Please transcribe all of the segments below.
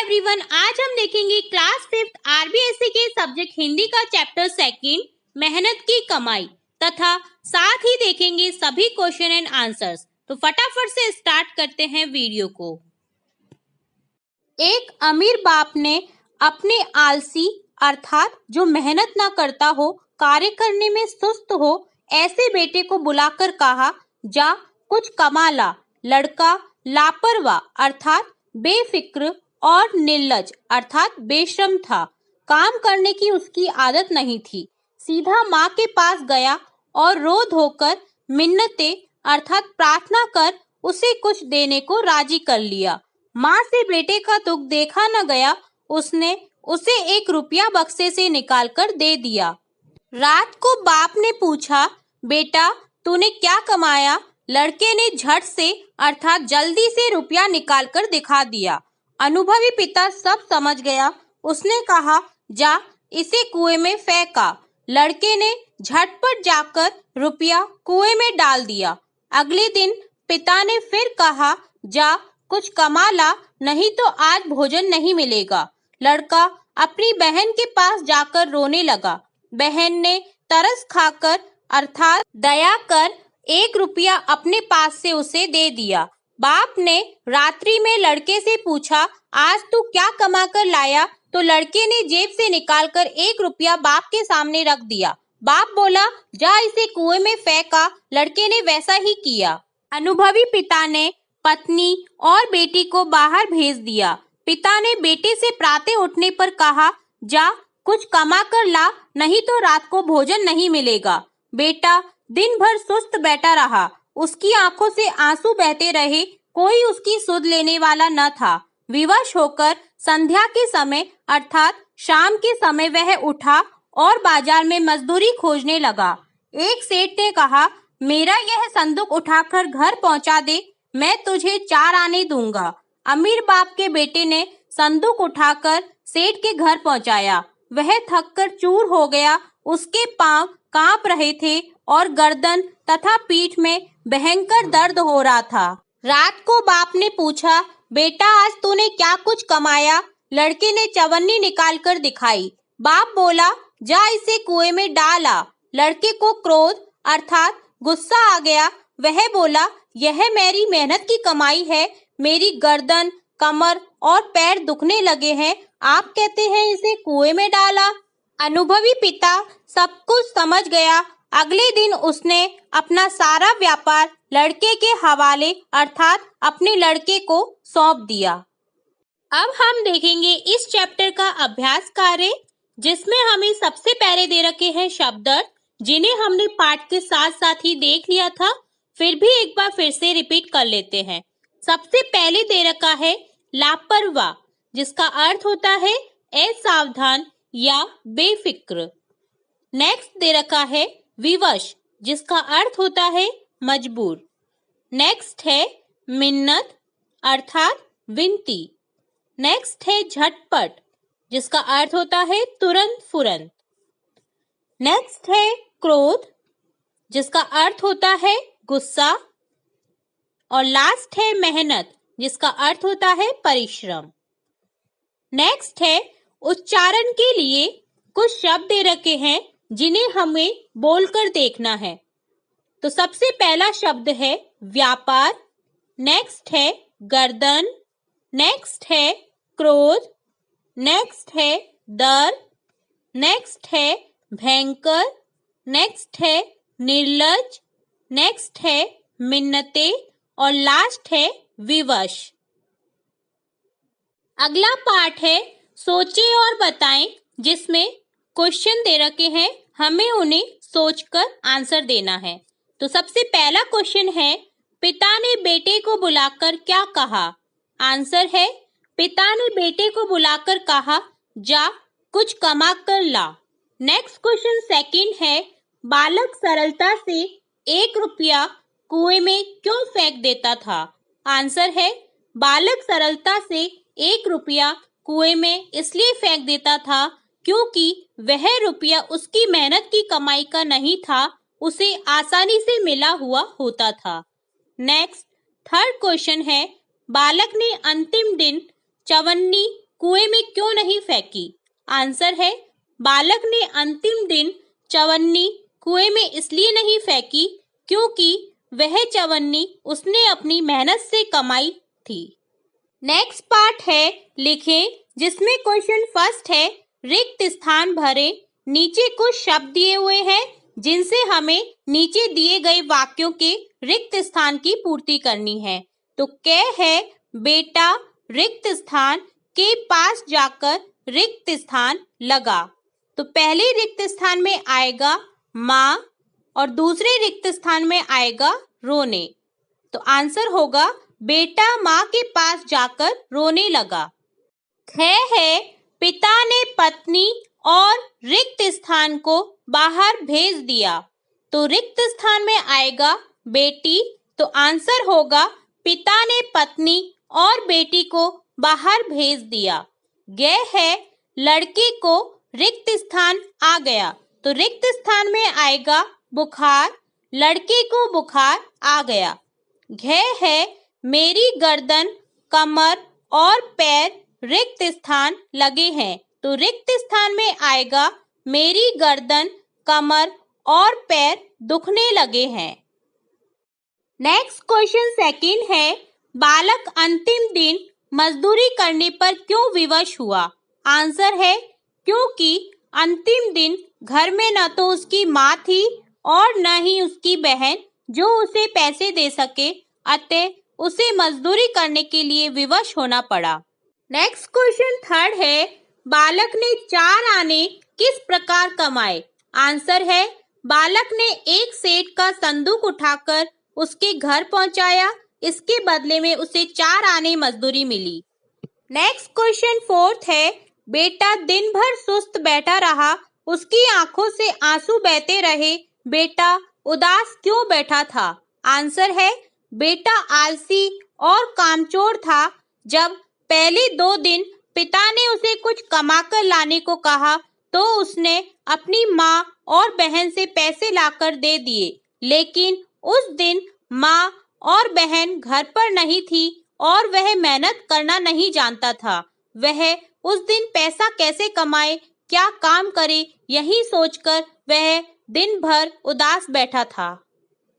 Everyone, आज हम देखेंगे क्लास 5 आरबीएसई के सब्जेक्ट हिंदी का चैप्टर सेकंड मेहनत की कमाई तथा साथ ही देखेंगे सभी क्वेश्चन एंड आंसर्स। तो फटाफट से स्टार्ट करते हैं वीडियो को। एक अमीर बाप ने अपने आलसी अर्थात जो मेहनत ना करता हो, कार्य करने में सुस्त हो, ऐसे बेटे को बुलाकर कहा, जा कुछ कमा ला। लड़का लापरवाह अर्थात बेफिक्र और निर्लज अर्थात बेशर्म था। काम करने की उसकी आदत नहीं थी। सीधा माँ के पास गया और रो धोकर मिन्नतें अर्थात प्रार्थना कर उसे कुछ देने को राजी कर लिया। माँ से बेटे का दुख देखा न गया, उसने उसे 1 रुपया बक्से से निकालकर दे दिया। रात को बाप ने पूछा, बेटा तूने क्या कमाया? लड़के ने झट से अर्थात जल्दी से रुपया निकालकर दिखा दिया। अनुभवी पिता सब समझ गया। उसने कहा, जा इसे कुएं में फेंका। लड़के ने झटपट जाकर रुपया कुएं में डाल दिया। अगले दिन पिता ने फिर कहा, जा कुछ कमा ला, नहीं तो आज भोजन नहीं मिलेगा। लड़का अपनी बहन के पास जाकर रोने लगा। बहन ने तरस खाकर अर्थात दया कर 1 रुपया अपने पास से उसे दे दिया। बाप ने रात्रि में लड़के से पूछा, आज तू क्या कमा कर लाया? तो लड़के ने जेब से निकालकर 1 रुपया बाप के सामने रख दिया। बाप बोला, जा इसे कुएं में फेंका। लड़के ने वैसा ही किया। अनुभवी पिता ने पत्नी और बेटी को बाहर भेज दिया। पिता ने बेटे से प्रातः उठने पर कहा, जा कुछ कमा कर ला, नहीं तो रात को भोजन नहीं मिलेगा। बेटा दिन भर सुस्त बैठा रहा। उसकी आंखों से आंसू बहते रहे, कोई उसकी सुध लेने वाला न था। विवश होकर संध्या के समय अर्थात शाम के समय वह उठा और बाजार में मजदूरी खोजने लगा। एक सेठ ने कहा, मेरा यह संदूक उठाकर घर पहुंचा दे, मैं तुझे 4 आने दूंगा। अमीर बाप के बेटे ने संदूक उठाकर सेठ के घर पहुंचाया। वह थककर चूर हो गया। उसके पांव कांप रहे थे और गर्दन तथा पीठ में भयंकर दर्द हो रहा था। रात को बाप ने पूछा, बेटा आज तूने क्या कुछ कमाया? लड़के ने चवन्नी निकालकर दिखाई। बाप बोला, जा इसे कुएं में डाला। लड़के को क्रोध अर्थात गुस्सा आ गया। वह बोला, यह मेरी मेहनत की कमाई है। मेरी गर्दन, कमर और पैर दुखने लगे हैं, आप कहते हैं इसे कुएं में डाला। अनुभवी पिता सब कुछ समझ गया। अगले दिन उसने अपना सारा व्यापार लड़के के हवाले अर्थात अपने लड़के को सौंप दिया। अब हम देखेंगे इस चैप्टर का अभ्यास कार्य, जिसमें हमें सबसे पहले दे रखे हैं शब्दार्थ, जिन्हें हमने पाठ के साथ साथ ही देख लिया था। फिर भी एक बार फिर से रिपीट कर लेते हैं। सबसे पहले दे रखा है लापरवाह, जिसका अर्थ होता है असावधान या बेफिक्र। नेक्स्ट दे रखा है विवश, जिसका अर्थ होता है मजबूर। नेक्स्ट है मिन्नत अर्थात विनती। नेक्स्ट है झटपट, जिसका अर्थ होता है तुरंत फुरंत। नेक्स्ट है क्रोध, जिसका अर्थ होता है गुस्सा। और लास्ट है मेहनत, जिसका अर्थ होता है परिश्रम। नेक्स्ट है उच्चारण के लिए कुछ शब्द दे रखे हैं, जिन्हें हमें बोलकर देखना है। तो सबसे पहला शब्द है व्यापार। नेक्स्ट है गर्दन। नेक्स्ट है क्रोध। नेक्स्ट है दर्द। नेक्स्ट है भयंकर। नेक्स्ट है निर्लज। नेक्स्ट है मिन्नतें और लास्ट है विवश। अगला पार्ट है सोचें और बताएं, जिसमें क्वेश्चन दे रखे हैं, हमें उन्हें सोचकर आंसर देना है। तो सबसे पहला क्वेश्चन है, पिता ने बेटे को बुलाकर क्या कहा? आंसर है, पिता ने बेटे को बुलाकर कहा, जा कुछ कमा कर ला। नेक्स्ट क्वेश्चन सेकंड है, बालक सरलता से 1 रुपया कुएं में क्यों फेंक देता था? आंसर है, बालक सरलता से 1 रुपया कुएं में इसलिए फेंक देता था क्योंकि वह रुपया उसकी मेहनत की कमाई का नहीं था, उसे आसानी से मिला हुआ होता था। नेक्स्ट थर्ड क्वेश्चन है, बालक ने अंतिम दिन चवन्नी कुएं में क्यों नहीं फेंकी? आंसर है, बालक ने अंतिम दिन चवन्नी कुएं में इसलिए नहीं फेंकी क्योंकि वह चवन्नी उसने अपनी मेहनत से कमाई थी। नेक्स्ट पार्ट है लिखें, जिसमें क्वेश्चन फर्स्ट है रिक्त स्थान भरें। नीचे कुछ शब्द दिए हुए हैं जिनसे हमें नीचे दिए गए वाक्यों के रिक्त स्थान की पूर्ति करनी है। तो क है बेटा रिक्त स्थान के पास जाकर रिक्त स्थान लगा। तो पहले रिक्त स्थान में आएगा माँ और दूसरे रिक्त स्थान में आएगा रोने। तो आंसर होगा बेटा माँ के पास जाकर रोने लगा। ख है पिता ने पत्नी और रिक्त स्थान को बाहर भेज दिया। तो रिक्त स्थान में आएगा बेटी। तो आंसर होगा पिता ने पत्नी और बेटी को बाहर भेज दिया। ग है लड़के को रिक्त स्थान आ गया। तो रिक्त स्थान में आएगा बुखार, लड़के को बुखार आ गया। घ है मेरी गर्दन, कमर और पैर रिक्त स्थान लगे हैं। तो रिक्त स्थान में आएगा मेरी गर्दन, कमर और पैर दुखने लगे हैं। नेक्स्ट क्वेश्चन सेकंड है बालक अंतिम दिन मजदूरी करने पर क्यों विवश हुआ? आंसर है क्योंकि अंतिम दिन घर में न तो उसकी माँ थी और न ही उसकी बहन जो उसे पैसे दे सके, अतः उसे मजदूरी करने के लिए विवश होना पड़ा। नेक्स्ट क्वेश्चन थर्ड है बालक ने 4 आने किस प्रकार कमाए? आंसर है बालक ने एक सेठ का संदूक उठाकर उसके घर पहुंचाया, इसके बदले में उसे 4 आने मजदूरी मिली। नेक्स्ट क्वेश्चन फोर्थ है बेटा दिन भर सुस्त बैठा रहा, उसकी आंखों से आंसू बहते रहे, बेटा उदास क्यों बैठा था? आंसर है बेटा आलसी और कामचोर था। जब पहले 2 दिन पिता ने उसे कुछ कमाकर लाने को कहा तो उसने अपनी माँ और बहन से पैसे लाकर दे दिए, लेकिन उस दिन माँ और बहन घर पर नहीं थी और वह मेहनत करना नहीं जानता था। वह उस दिन पैसा कैसे कमाए, क्या काम करे, यही सोचकर वह दिन भर उदास बैठा था।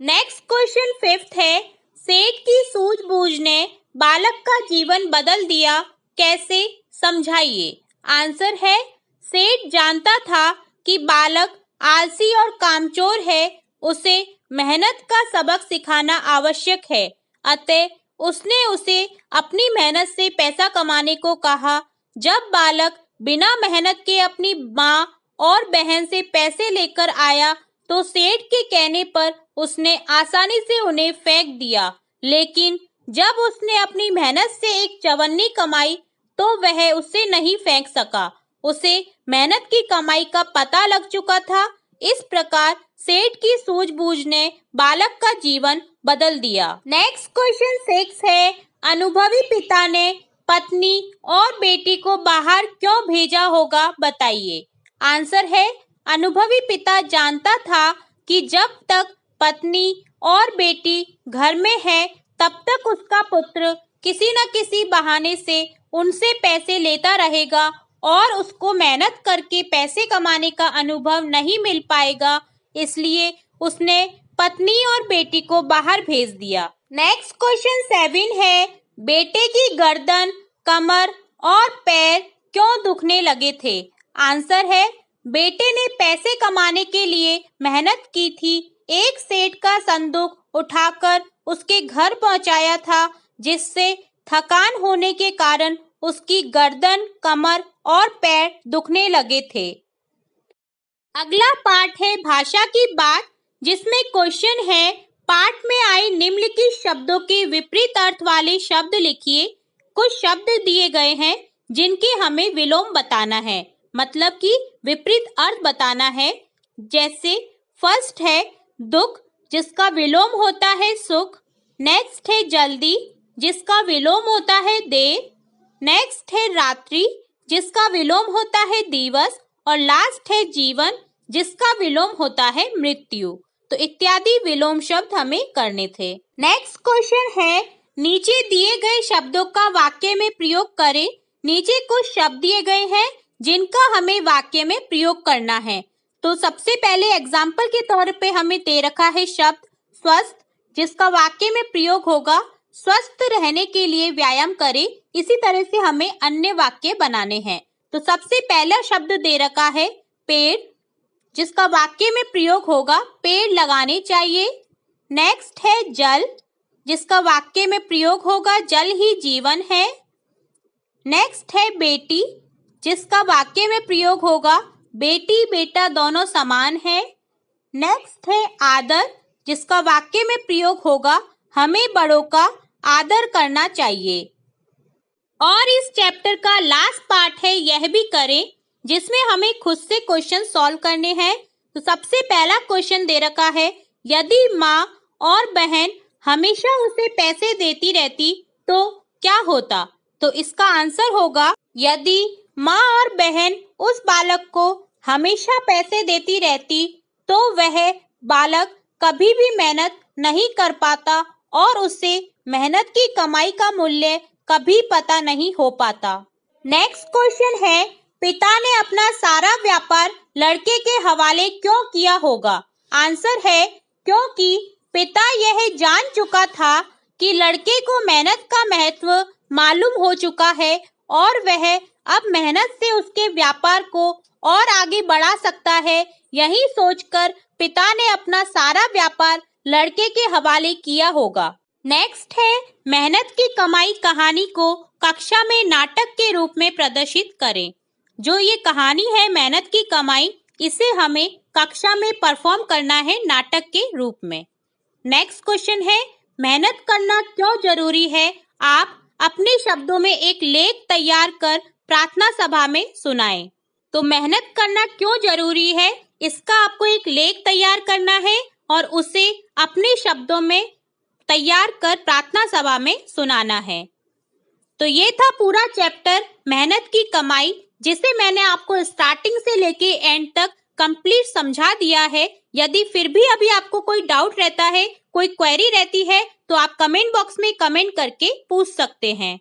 नेक्स्ट क्वेश्चन फिफ्थ है सेठ की सूझबूझ ने बालक का जीवन बदल दिया, कैसे? समझाइए। आंसर है सेठ जानता था कि बालक आलसी और कामचोर है, उसे मेहनत का सबक सिखाना आवश्यक है, अतः उसने उसे अपनी मेहनत से पैसा कमाने को कहा। जब बालक बिना मेहनत के अपनी माँ और बहन से पैसे लेकर आया तो सेठ के कहने पर उसने आसानी से उन्हें फेंक दिया, लेकिन जब उसने अपनी मेहनत से एक चवन्नी कमाई तो वह उसे नहीं फेंक सका। उसे मेहनत की कमाई का पता लग चुका था। इस प्रकार सेठ की सूझबूझ ने बालक का जीवन बदल दिया। नेक्स्ट क्वेश्चन 6 है अनुभवी पिता ने पत्नी और बेटी को बाहर क्यों भेजा होगा, बताइए। आंसर है अनुभवी पिता जानता था कि जब तक पत्नी और बेटी घर में है तब तक उसका पुत्र किसी न किसी बहाने से उनसे पैसे लेता रहेगा और उसको मेहनत करके पैसे कमाने का अनुभव नहीं मिल पाएगा, इसलिए उसने पत्नी और बेटी को बाहर भेज दिया। नेक्स्ट क्वेश्चन 7 है बेटे की गर्दन, कमर और पैर क्यों दुखने लगे थे? आंसर है बेटे ने पैसे कमाने के लिए मेहनत की थी, एक सेठ का संदूक उठाकर उसके घर पहुंचाया था, जिससे थकान होने के कारण उसकी गर्दन, कमर और पैर दुखने लगे थे। अगला पार्ट है भाषा की बात, जिसमें क्वेश्चन है पाठ में आए निम्नलिखित शब्दों के विपरीत अर्थ वाले शब्द लिखिए। कुछ शब्द दिए गए हैं जिनके हमें विलोम बताना है, मतलब कि विपरीत अर्थ बताना है। जैसे फर्स्ट है दुख, जिसका विलोम होता है सुख। नेक्स्ट है जल्दी, जिसका विलोम होता है देर। नेक्स्ट है रात्रि, जिसका विलोम होता है दिवस। और लास्ट है जीवन, जिसका विलोम होता है मृत्यु। तो इत्यादि विलोम शब्द हमें करने थे। नेक्स्ट क्वेश्चन है नीचे दिए गए शब्दों का वाक्य में प्रयोग करें। नीचे कुछ शब्द दिए गए हैं जिनका हमें वाक्य में प्रयोग करना है। तो सबसे पहले एग्जाम्पल के तौर पे हमें दे रखा है शब्द स्वस्थ, जिसका वाक्य में प्रयोग होगा स्वस्थ रहने के लिए व्यायाम करें। इसी तरह से हमें अन्य वाक्य बनाने हैं। तो सबसे पहला शब्द दे रखा है पेड़, जिसका वाक्य में प्रयोग होगा पेड़ लगाने चाहिए। नेक्स्ट है जल, जिसका वाक्य में प्रयोग होगा जल ही जीवन है। नेक्स्ट है बेटी, जिसका वाक्य में प्रयोग होगा बेटी बेटा दोनों समान है। नेक्स्ट है आदर, जिसका वाक्य में प्रयोग होगा हमें बड़ों का आदर करना चाहिए। और इस चैप्टर का लास्ट पार्ट है यह भी करें, जिसमें हमें खुद से क्वेश्चन सॉल्व करने हैं। तो सबसे पहला क्वेश्चन दे रखा है यदि माँ और बहन हमेशा उसे पैसे देती रहती तो क्या होता। तो इसका आंसर होगा यदि माँ और बहन उस बालक को हमेशा पैसे देती रहती तो वह बालक कभी भी मेहनत नहीं कर पाता और उससे मेहनत की कमाई का मूल्य कभी पता नहीं हो पाता। नेक्स्ट क्वेश्चन है पिता ने अपना सारा व्यापार लड़के के हवाले क्यों किया होगा। आंसर है क्योंकि पिता यह जान चुका था कि लड़के को मेहनत का महत्व मालूम हो चुका है और वह अब मेहनत से उसके व्यापार को और आगे बढ़ा सकता है। यही सोचकर पिता ने अपना सारा व्यापार लड़के के हवाले किया होगा। नेक्स्ट है मेहनत की कमाई कहानी को कक्षा में नाटक के रूप में प्रदर्शित करें। जो ये कहानी है मेहनत की कमाई, इसे हमें कक्षा में परफॉर्म करना है नाटक के रूप में। नेक्स्ट क्वेश्चन है मेहनत करना क्यों जरूरी है। आप अपने शब्दों में एक लेख तैयार कर प्रार्थना सभा में सुनाएं। तो मेहनत करना क्यों जरूरी है, इसका आपको एक लेख तैयार करना है और उसे अपने शब्दों में तैयार कर प्रार्थना सभा में सुनाना है। तो ये था पूरा चैप्टर मेहनत की कमाई, जिसे मैंने आपको स्टार्टिंग से लेके एंड तक कंप्लीट समझा दिया है। यदि फिर भी अभी आपको कोई डाउट रहता है, कोई क्वेरी रहती है, तो आप कमेंट बॉक्स में कमेंट करके पूछ सकते हैं।